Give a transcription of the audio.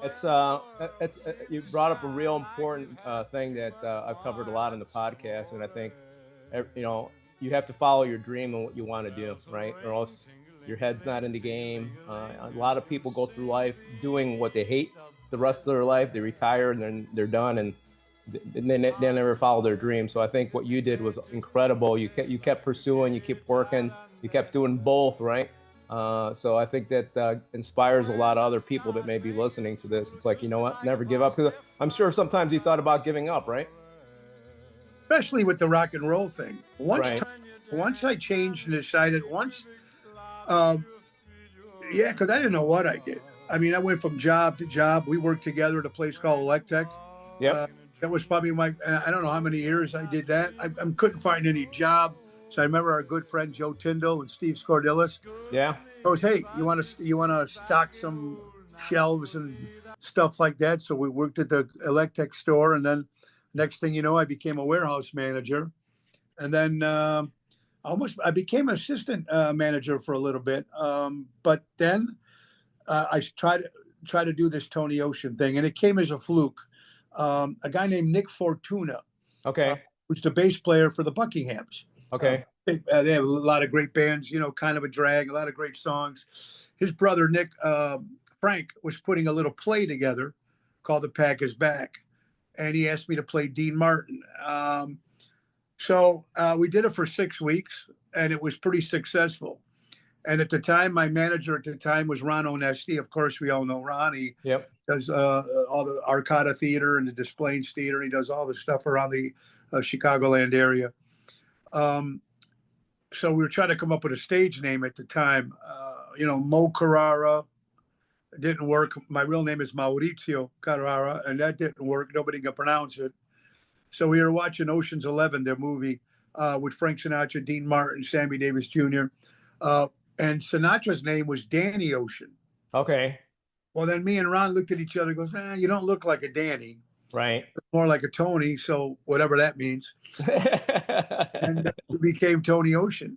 You brought up a real important thing that I've covered a lot in the podcast, and I think you know you have to follow your dream and what you want to do, right? Or else your head's not in the game. A lot of people go through life doing what they hate the rest of their life. They retire and then they're done, and they never follow their dream. So I think what you did was incredible. You kept pursuing, you kept working, you kept doing both, right? So I think that inspires a lot of other people that may be listening to this. It's like, you know what, never give up. Because I'm sure sometimes you thought about giving up, right? Especially with the rock and roll thing. Right. Once I changed and decided um, yeah, because I didn't know what I did. I mean, I went from job to job. We worked together at a place called Electech. Uh, Yep. that was probably I don't know how many years I did that. I couldn't find any job. So I remember our good friend Joe Tyndall and Steve Scordillis Yeah. goes, "Hey, you want to stock some shelves and stuff like that?" So we worked at the Electech store, and then next thing you know, I became a warehouse manager, and then I became assistant manager for a little bit. But then I tried to do this Tony Ocean thing, and it came as a fluke. A guy named Nick Fortuna, uh, Okay. who's the bass player for the Buckinghams. Okay. They have a lot of great bands, kind of a drag, a lot of great songs. His brother Nick Frank was putting a little play together called "The Pack Is Back," and he asked me to play Dean Martin. So we did it for 6 weeks, and it was pretty successful. And at the time, my manager at the time was Ron Onesti. Of course, we all know Ron. He Yep. does all the Arcada Theater and the Des Plaines Theater. He does all the stuff around the Chicagoland area. Um, so we were trying to come up with a stage name at the time. Mo Carrara. It didn't work. My real name is Maurizio Carrara, and that didn't work. Nobody can pronounce it. So we were watching Ocean's 11, their movie, with Frank Sinatra, Dean Martin, Sammy Davis Jr. Uh, and Sinatra's name was Danny Ocean. Okay. Well, then me and Ron looked at each other and goes, you don't look like a Danny, Right. more like a Tony. So whatever that means. And we became Tony Ocean.